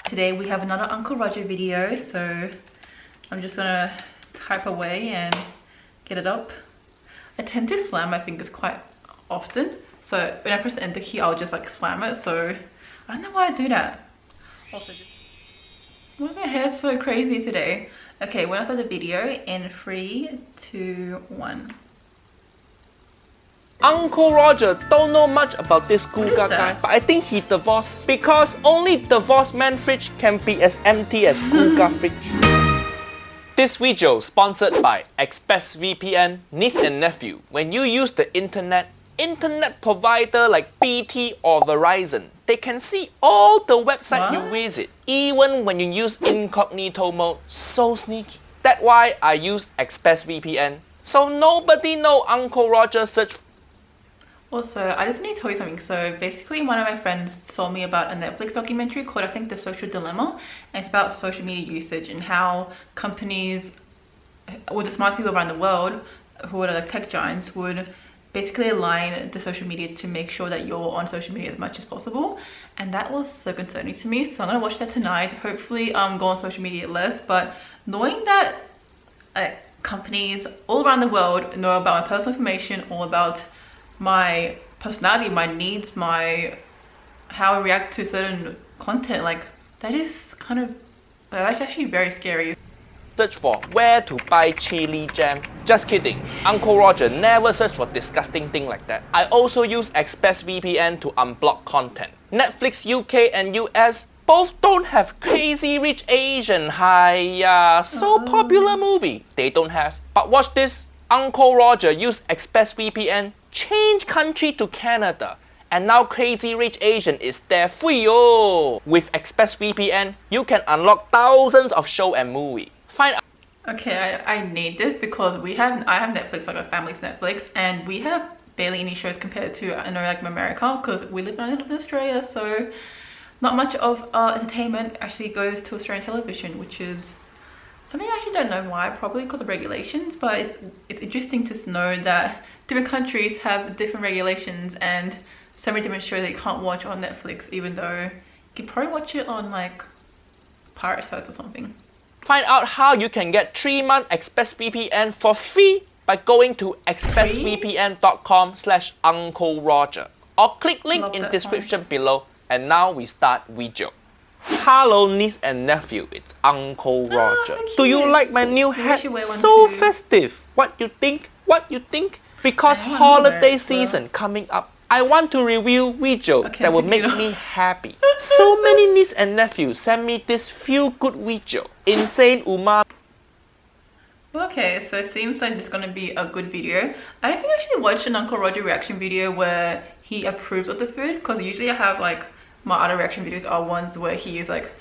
Today we have another Uncle Roger video, so I'm just gonna type away and get it up. I tend to slam my fingers quite often, so when I press the enter key I'll just like slam it, so I don't know why I do that. Also, why my hair's so crazy today? Okay, we're gonna start the video in 3, 2, 1. Uncle Roger don't know much about this Guga guy, but I think he divorced because only divorced man fridge can be as empty as Guga fridge. This video sponsored by ExpressVPN, niece and nephew. When you use the internet provider like BT or Verizon, they can see all the website you visit, even when you use incognito mode. So sneaky. That's why I use ExpressVPN, so nobody know Uncle Roger search. Also, I just need to tell you something. So basically one of my friends told me about a Netflix documentary called, I think, The Social Dilemma, and it's about social media usage and how companies, or the smart people around the world who are like tech giants, would basically align the social media to make sure that you're on social media as much as possible. And that was so concerning to me, so I'm gonna watch that tonight. Hopefully go on social media less, but knowing that companies all around the world know about my personal information, all about my personality, my needs, how I react to certain content, like that is kind of, that's actually very scary. Search for where to buy chili jam. Just kidding, Uncle Roger never search for disgusting thing like that. I also use ExpressVPN to unblock content. Netflix UK and US both don't have Crazy Rich Asian. Hiya, so popular movie. They don't have. But watch this. Uncle Roger used ExpressVPN, change country to Canada, and now Crazy Rich Asian is there for you. With ExpressVPN, you can unlock thousands of show and movie. Find out. Okay, I need this because I have Netflix, like my family's Netflix, and we have barely any shows compared to, I know, like America, because we live in Australia, so not much of entertainment actually goes to Australian television, which is something I actually don't know why, probably because of regulations, but it's interesting to know that different countries have different regulations and so many different shows that you can't watch on Netflix, even though you can probably watch it on like pirate sites or something. Find out how you can get 3-month ExpressVPN for free by going to expressvpn.com/Uncle Roger or click link in description below. And now we start video. Hello niece and nephew, it's Uncle Roger. Do you like my new hat? So festive. What you think? What you think? Because holiday season coming up, I want to review video that will make me happy. So many niece and nephews send me this feel good video. Insane umami. Okay, so it seems like it's gonna be a good video. I don't think I actually watched an Uncle Roger reaction video where he approves of the food, because usually I have like my other reaction videos are ones where he is like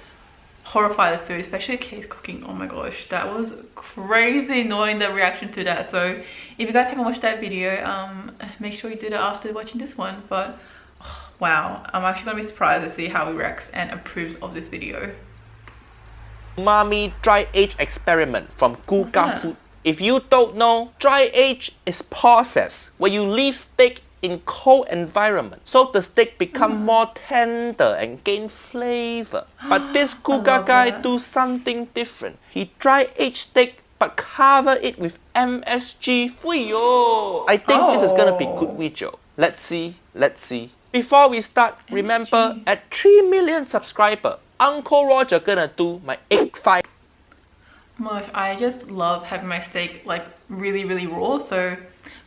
horrified at food, especially case cooking. Oh my gosh, that was crazy knowing the reaction to that. So if you guys haven't watched that video, make sure you do that after watching this one. But oh, wow, I'm actually gonna be surprised to see how he reacts and approves of this video. Umami Dry Aged Experiment from Guga Foods. If you don't know, dry age is process where you leave steak in cold environment so the steak become more tender and gain flavor. But this Guga guy do something different. He dry aged steak but cover it with MSG for you. I think this is gonna be good video. Let's see. Before we start, remember at 3 million subscriber, Uncle Roger gonna do my egg fry. I just love having my steak like really raw. So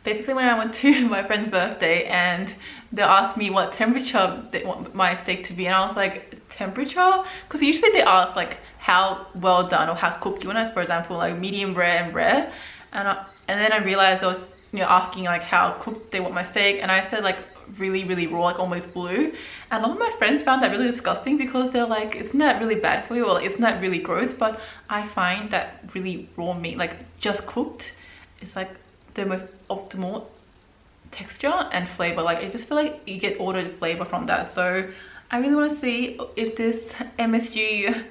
basically when I went to my friend's birthday and they asked me what temperature they want my steak to be, and I was like, temperature? Because usually they ask like how well done or how cooked you want it, for example like medium rare and rare, and then I realized they were asking like how cooked they want my steak, and I said like really raw, like almost blue. And a lot of my friends found that really disgusting because they're like, isn't that really bad for you, or like, isn't that really gross? But I find that really raw meat, like just cooked, is like the most optimal texture and flavor. Like I just feel like you get all the flavor from that. So I really want to see if this MSG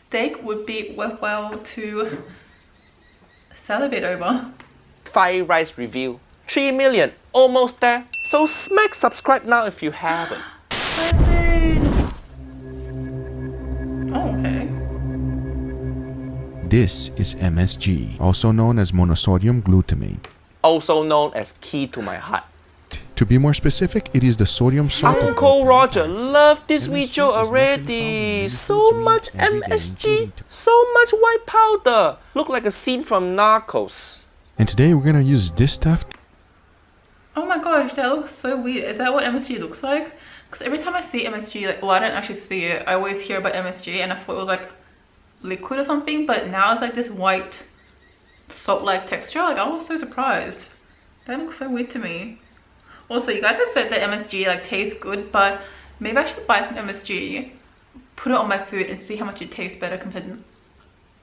steak would be worthwhile to salivate over. Fried rice review. 3 million, almost there. So smack subscribe now if you haven't. Oh. This is MSG, also known as monosodium glutamate. Also known as key to my heart. To be more specific, it is the sodium salt of Uncle Roger glutamate. loved this MSG video is naturally found already. in So medical much trees every day, MSG, including so much white powder. Look like a scene from Narcos. And today we're gonna use this stuff. Oh my gosh, that looks so weird. Is that what MSG looks like? Because every time I see MSG, like, well, I don't actually see it. I always hear about MSG and I thought it was like liquid or something, but now it's like this white salt-like texture. Like, I was so surprised. That looks so weird to me. Also, you guys have said that MSG like tastes good, but maybe I should buy some MSG, put it on my food and see how much it tastes better compared to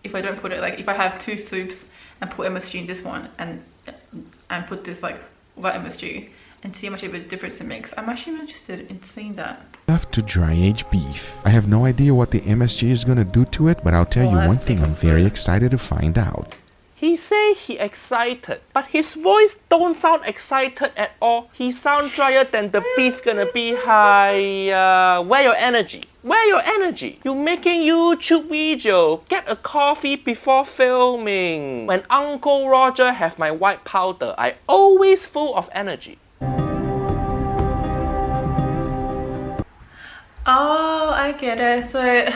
if I don't put it. Like, if I have 2 soups and put MSG in this one and put this like without MSG and see how much of a difference it makes. I'm actually interested in seeing that. Stuff to dry age beef. I have no idea what the MSG is gonna do to it, but I'll tell you one thing I'm very excited to find out. He say he excited, but his voice don't sound excited at all. He sound drier than the beef gonna be high. Where your energy? Where your energy? You making YouTube video. Get a coffee before filming. When Uncle Roger have my white powder, I always full of energy. Oh, I get it. So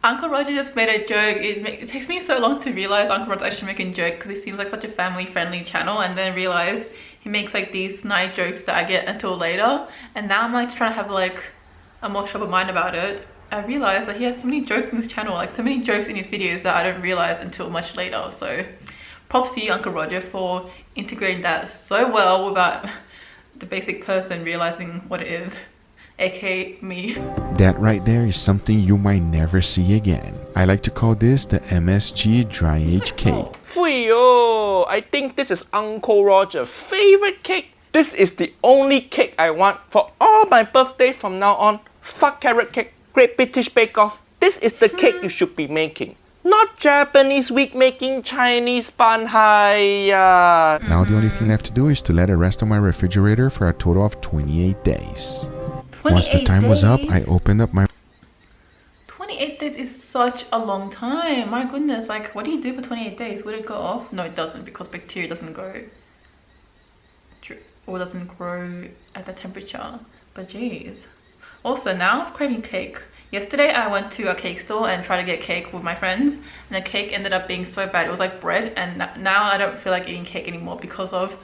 Uncle Roger just made a joke. It takes me so long to realize Uncle Roger's actually making a joke because he seems like such a family-friendly channel, and then realize he makes like these snide jokes that I get until later. And now I'm like trying to have like a more sharper mind about it. I realized that he has so many jokes in his channel, like so many jokes in his videos that I don't realize until much later. So props to you, Uncle Roger, for integrating that so well without the basic person realizing what it is, aka me. That right there is something you might never see again. I like to call this the MSG Dry Aged Cake. Fuyo, I think this is Uncle Roger's favorite cake. This is the only cake I want for all my birthdays from now on. Fuck carrot cake, Great British Bake Off. This is the cake you should be making. Not Japanese wig making Chinese ban hai. Now the only thing left to do is to let it rest on my refrigerator for a total of 28 days. Once the time was up, I opened up my 28 days is such a long time. My goodness, like, what do you do for 28 days? Would it go off? No, it doesn't, because bacteria doesn't go or doesn't grow at that temperature. But geez. Also, now I'm craving cake. Yesterday I went to a cake store and tried to get cake with my friends, and the cake ended up being so bad. It was like bread, and now I don't feel like eating cake anymore because of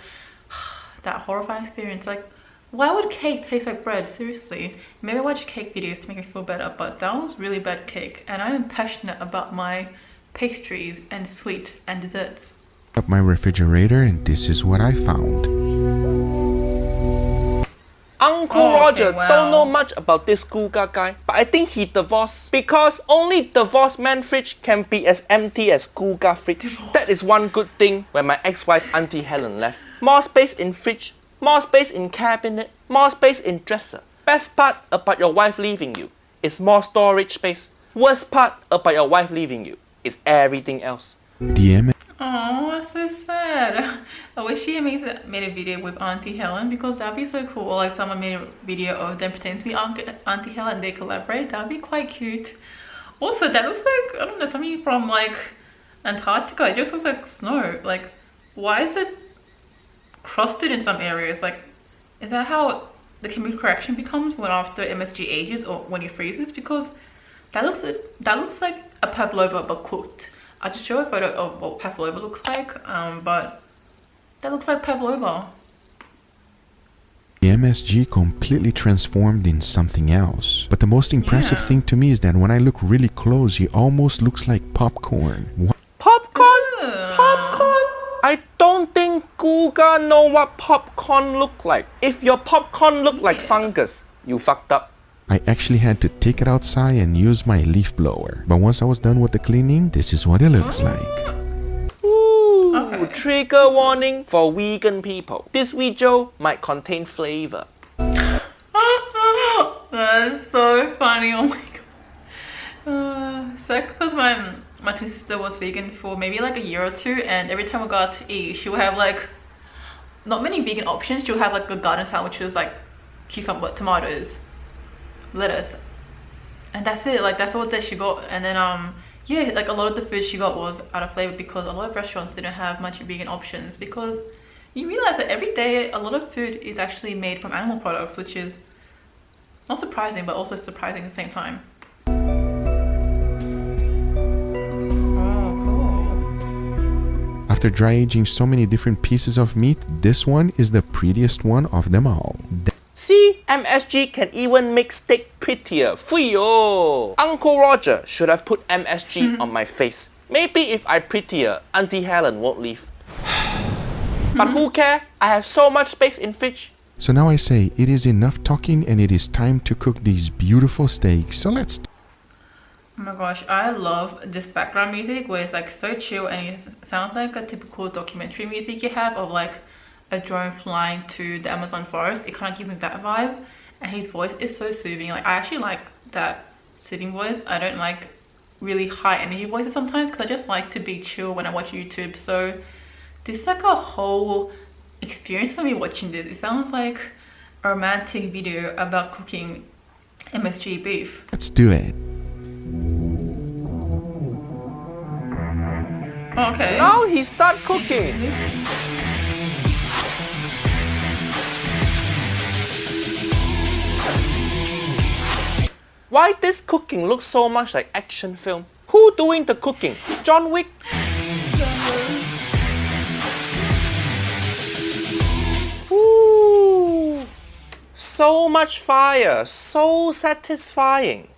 that horrifying experience. Like, why would cake taste like bread? Seriously. Maybe I watch cake videos to make me feel better, but that was really bad cake. And I'm passionate about my pastries and sweets and desserts. up my refrigerator and this is what I found. Uncle Roger wow. don't know much about this Guga guy, but I think he divorced because only divorced man fridge can be as empty as Guga fridge. That is one good thing when my ex-wife Auntie Helen left. More space in fridge, more space in cabinet, more space in dresser. Best part about your wife leaving you is more storage space. Worst part about your wife leaving you is everything else. DM Oh, that's so sad. I wish she made a video with Auntie Helen, because that'd be so cool. Like, someone made a video of them pretending to be Auntie Helen and they collaborate. That'd be quite cute. Also, that looks like, I don't know, something from like Antarctica. It just looks like snow. Like, why is it crusted in some areas? Like, is that how the chemical reaction becomes when after MSG ages or when it freezes? Because that looks like a pavlova but cooked. I'll just show a photo of what pavlova looks like, but that looks like pavlova. The MSG completely transformed in something else. But the most impressive thing to me is that when I look really close, it almost looks like popcorn. Popcorn? Ugh. Popcorn? I don't think Guga know what popcorn look like. If your popcorn look like fungus, you fucked up. I actually had to take it outside and use my leaf blower. But once I was done with the cleaning, this is what it looks like. Ooh, Okay. trigger warning for vegan people. This video might contain flavor. That's so funny. Oh my god. So because my twin sister was vegan for maybe like a year or two, and every time we go out to eat, she would have like not many vegan options. She'll have like a garden sandwiches, like cucumber, tomatoes, lettuce, and that's it. Like, that's all that she got. And then yeah, like a lot of the food she got was out of flavor because a lot of restaurants didn't have much vegan options, because you realize that every day a lot of food is actually made from animal products, which is not surprising but also surprising at the same time. After dry aging so many different pieces of meat, this one is the prettiest one of them all. See, MSG can even make steak prettier. Fuyo! Uncle Roger should have put MSG on my face. Maybe if I prettier, Auntie Helen won't leave. But who care? I have so much space in fridge. So now I say it is enough talking and it is time to cook these beautiful steaks. So let's... Oh my gosh, I love this background music where it's like so chill and it sounds like a typical documentary music you have of like a drone flying to the Amazon forest. It kind of gives me that vibe, and his voice is so soothing. Like I actually like that soothing voice. I don't like really high energy voices sometimes because I just like to be chill when I watch YouTube. So this is like a whole experience for me watching this. It sounds like a romantic video about cooking MSG beef. Let's do it. Okay. Now he start cooking. Why this cooking looks so much like action film? Who doing the cooking? John Wick? Ooh, so much fire, so satisfying.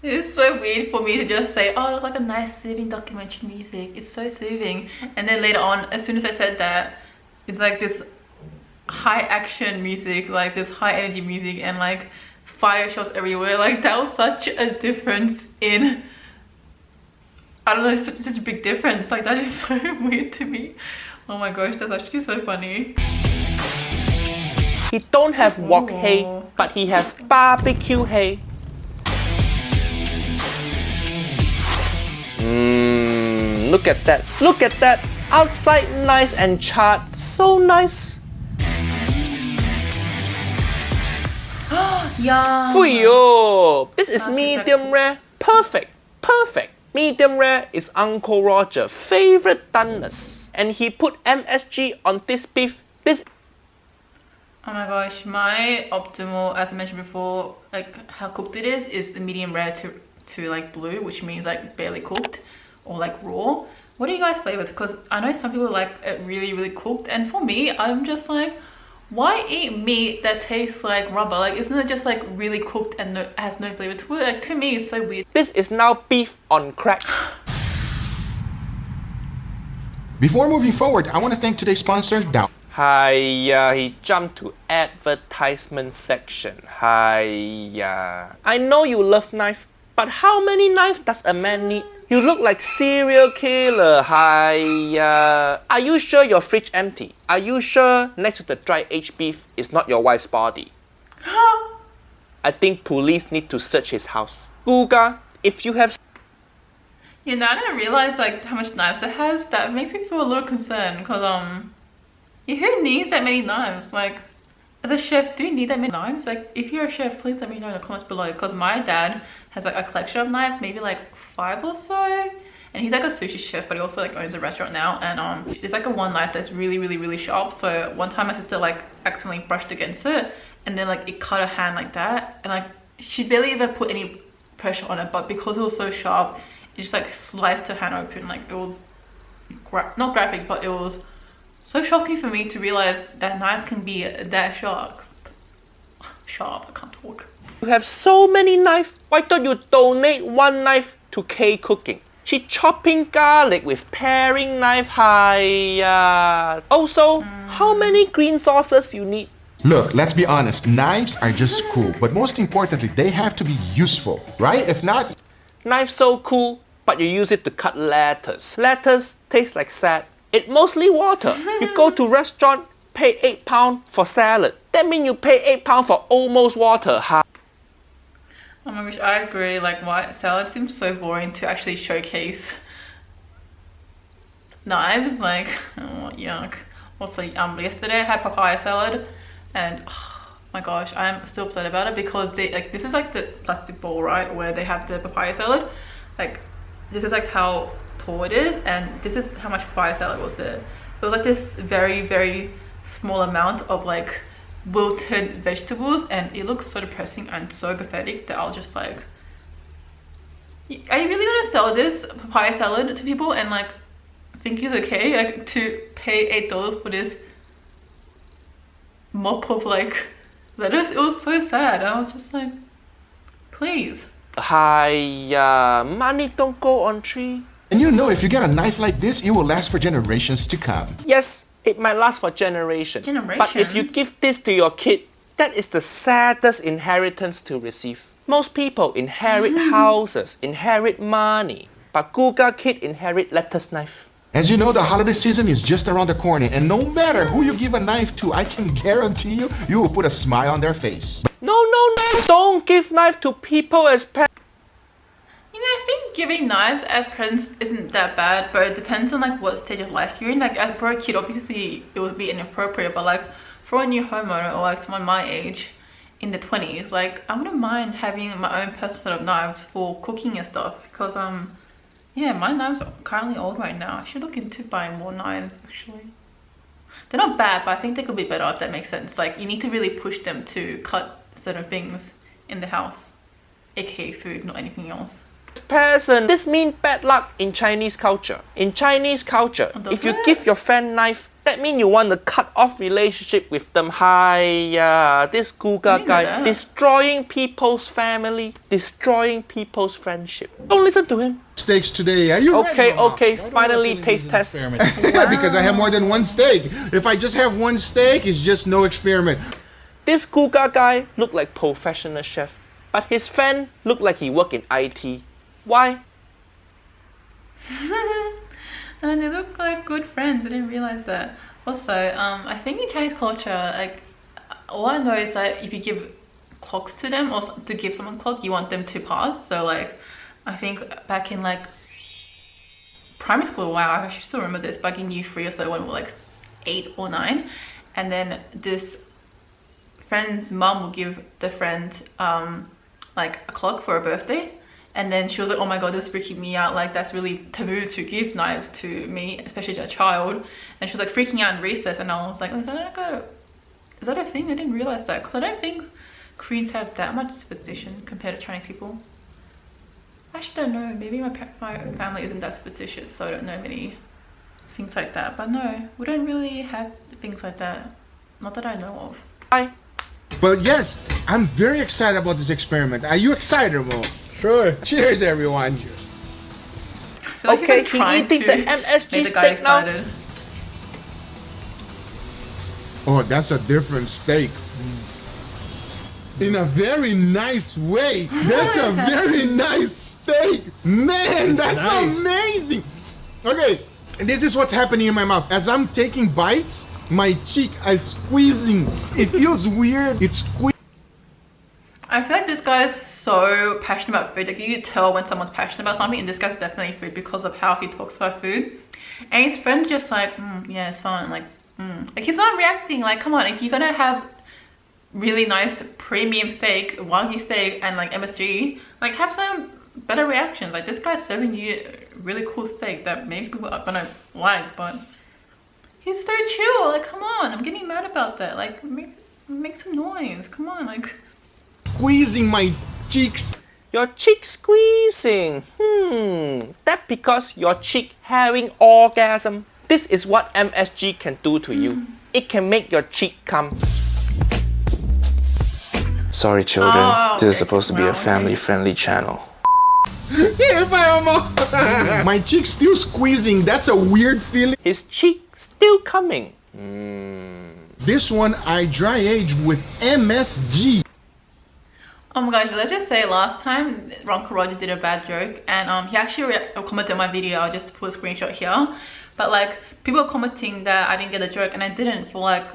It's so weird for me to just say, oh, it was like a nice soothing documentary music. It's so soothing. And then later on, as soon as I said that, it's like this high action music, like this high energy music, and like fire shots everywhere. Like that was such a difference in, I don't know, it's such a big difference. Like that is so weird to me. Oh my gosh, that's actually so funny. He don't have wok hay, but he has barbecue hay. Look at that. Look at that. Outside nice and charred. So nice. Yeah. Fuyo! This is medium rare. Perfect. Perfect. Medium rare is Uncle Roger's favorite doneness. And he put MSG on this beef. This... Oh my gosh, my optimal, as I mentioned before, like how cooked it is the medium rare to like blue, which means like barely cooked or like raw. What are you guys flavors? Because I know some people like it really cooked, and for me, I'm just like, why eat meat that tastes like rubber? Like, isn't it just like really cooked and has no flavor to it? Like, to me, it's so weird. This is now beef on crack. Before moving forward, I want to thank today's sponsor, Down. Hiya, he jumped to advertisement section. Hiya. I know you love knife, but how many knives does a man need? You look like serial killer. Hiya. Are you sure your fridge empty? Are you sure next to the dry aged beef is not your wife's body? I think police need to search his house. Guga, if you have... Yeah, now I didn't realize like how much knives it has. That makes me feel a little concerned because yeah, who needs that many knives? Like, as a chef, do you need that many knives? Like, if you're a chef, please let me know in the comments below, because my dad has like a collection of knives, maybe like 5 or so, and he's like a sushi chef, but he also like owns a restaurant now, and there's like a one knife that's really sharp. So one time my sister like accidentally brushed against it, and then like it cut her hand like that, and like she barely ever put any pressure on it, but because it was so sharp, it just like sliced her hand open. Like, it was not graphic, but it was so shocking for me to realize that knives can be that sharp. I can't talk. You have so many knives. Why don't you donate one knife to K Cooking? She chopping garlic with paring knife. Hiya. Also, how many green sauces you need? Look, let's be honest, knives are just cool, but most importantly, they have to be useful, right? If not... Knife so cool, but you use it to cut lettuce. Lettuce tastes like sad. It mostly water. You go to restaurant, pay £8 for salad. That means you pay £8 for almost water. Oh my gosh, I agree. Like, white salad seems so boring to actually showcase knives. Like, oh, yuck. Also, yesterday I had papaya salad, and oh my gosh, I'm still upset about it because they like, this is like the plastic bowl, right, where they have the papaya salad. like this is like how tall it is, and this is how much fire salad was there. It was like this very, very small amount of like wilted vegetables, and it looks so depressing and so pathetic that I was just like, are you really gonna sell this papaya salad to people and like think it's okay like to pay $8 for this mop of like lettuce? It was so sad. I was just like, please. Money don't go on tree. And you know, if you get a knife like this, it will last for generations to come. Yes, it might last for generations. But if you give this to your kid, that is the saddest inheritance to receive. Most people inherit houses, inherit money, but Guga kid inherit lettuce knife. As you know, the holiday season is just around the corner, and no matter who you give a knife to, I can guarantee you, you will put a smile on their face. No, don't give knife to people as pets. You know, I think giving knives as presents isn't that bad, but it depends on like what stage of life you're in. Like for a kid, obviously it would be inappropriate, but like for a new homeowner or like someone my age in the 20s, like I wouldn't mind having my own personal set of knives for cooking and stuff, because yeah, my knives are currently old right now. I should look into buying more knives actually. They're not bad, but I think they could be better, if that makes sense. Like you need to really push them to cut certain things in the house, aka food, not anything else. Person, this means bad luck in Chinese culture. In Chinese culture, if you give your friend knife, that means you want to cut off relationship with them. This Guga guy destroying people's family, destroying people's friendship. Don't listen to him. Steaks today, are you ready? Okay, finally taste test. Because I have more than one steak. If I just have one steak, it's just no experiment. This Guga guy look like professional chef, but his friend look like he work in IT. Why? And they look like good friends. I didn't realize that. Also, I think in Chinese culture, like all I know is that if you give clocks to them, or to give someone a clock, you want them to pass. So like, I think back in like primary school, wow, I actually still remember this, back in year 3 or so, when we were like 8 or 9, and then this friend's mum will give the friend like a clock for her birthday. And then she was like, oh my god, this is freaking me out. Like, that's really taboo to give knives to me, especially to a child. And she was like freaking out in recess. And I was like, is that a thing? I didn't realize that. Because I don't think Koreans have that much superstition compared to Chinese people. I actually don't know. Maybe my family isn't that superstitious, so I don't know many things like that. But no, we don't really have things like that. Not that I know of. Bye. Well, yes, I'm very excited about this experiment. Are you excited, Mo? Sure. Cheers, everyone. Like okay, he eating the MSG steak now. Oh, that's a different steak. In a very nice way. That's a very nice steak. Man, that's nice. Amazing. Okay, this is what's happening in my mouth. As I'm taking bites, my cheek is squeezing. It feels weird. It's squeezing. I feel like this guy's so passionate about food. Like, you can tell when someone's passionate about something, and this guy's definitely food because of how he talks about food. And his friend's just like, yeah, it's fine. Like, like he's not reacting. Like, come on, if you're gonna have really nice premium steak, Wagyu steak, and like MSG, like have some better reactions. Like, this guy's serving you a really cool steak that maybe people are gonna like, but he's so chill. Like, come on, I'm getting mad about that. Like, make some noise. Come on, like. Squeezing my cheeks. Your cheek squeezing. That because your cheek having orgasm. This is what MSG can do to you. It can make your cheek come. Sorry, children. This is supposed to be a family-friendly channel. My cheek's still squeezing. That's a weird feeling. His cheek still coming. This one I dry aged with MSG. Oh my gosh, let's just say last time Uncle Roger did a bad joke, and he actually commented on my video. I'll just put a screenshot here. But like, people were commenting that I didn't get a joke, and I didn't for like,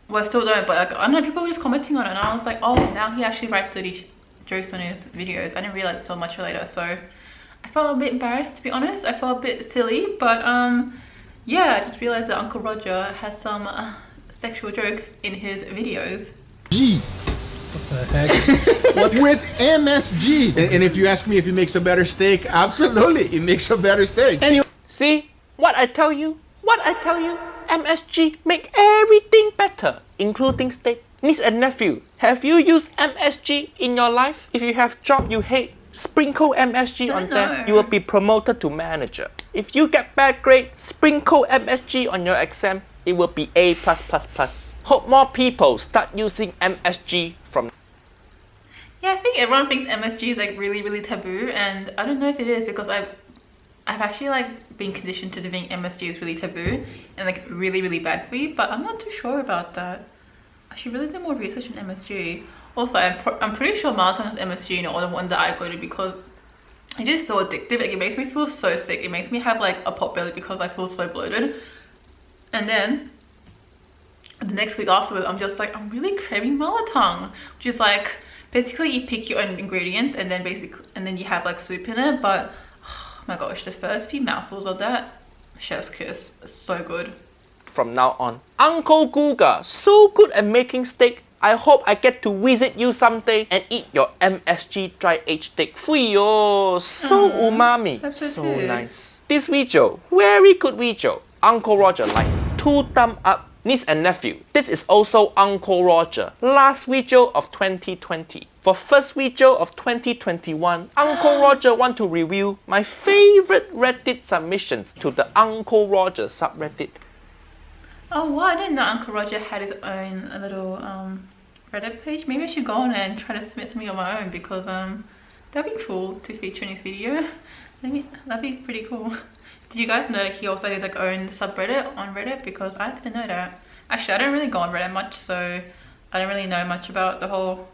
well, I still don't, but like, I don't know, people were just commenting on it, and I was like, oh, now he actually writes dirty jokes on his videos. I didn't realize it until much later, so I felt a bit embarrassed, to be honest. I felt a bit silly, but yeah, I just realized that Uncle Roger has some sexual jokes in his videos. Gee. What the heck? With MSG. And if you ask me if it makes a better steak, absolutely, it makes a better steak. Anyway. See, what I tell you? What I tell you? MSG make everything better, including steak. Niece and nephew, have you used MSG in your life? If you have job you hate, sprinkle MSG on there. You will be promoted to manager. If you get bad grade, sprinkle MSG on your exam. It will be A+++. Hope more people start using MSG from. Yeah, I think everyone thinks MSG is like really, really taboo, and I don't know if it is because I've actually like been conditioned to think MSG is really taboo and like really, really bad for you, but I'm not too sure about that. I should really do more research on MSG. Also, I'm pretty sure Marathon has MSG in all the one that I go to because it is so addictive. Like, it makes me feel so sick. It makes me have like a pot belly because I feel so bloated. And then the next week afterwards, I'm just like, I'm really craving Marathon, which is like basically you pick your own ingredients and then you have like soup in it. But oh my gosh, the first few mouthfuls of that, chef's kiss, so good. From now on, Uncle Guga, so good at making steak. I hope I get to visit you someday and eat your MSG Dry Aged Steak. Fuyo, so umami, so nice. This video, very good video. Uncle Roger like 2 thumbs up. Niece and nephew, this is also Uncle Roger. Last video of 2020. For first video of 2021, Uncle Roger want to review my favorite Reddit submissions to the Uncle Roger subreddit. Oh wow, I didn't know Uncle Roger had his own little Reddit page. Maybe I should go on and try to submit something on my own because that'd be cool to feature in his video. That'd be pretty cool. Did you guys know that he also has like own subreddit on Reddit? Because I didn't know that. Actually, I don't really go on Reddit much, so I don't really know much about the whole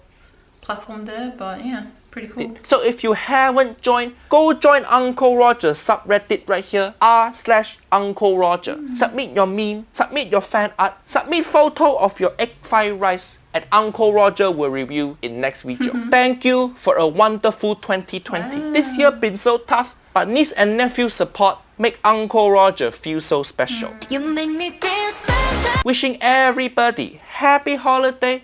platform there, but yeah, pretty cool. So if you haven't joined, go join Uncle Roger's subreddit right here, r/Uncle Roger. Submit your meme, submit your fan art, submit photo of your egg fried rice, and Uncle Roger will review in next video. Thank you for a wonderful 2020. Wow. This year been so tough, but niece and nephew support make Uncle Roger feel so special. You make me feel special. Wishing everybody happy holiday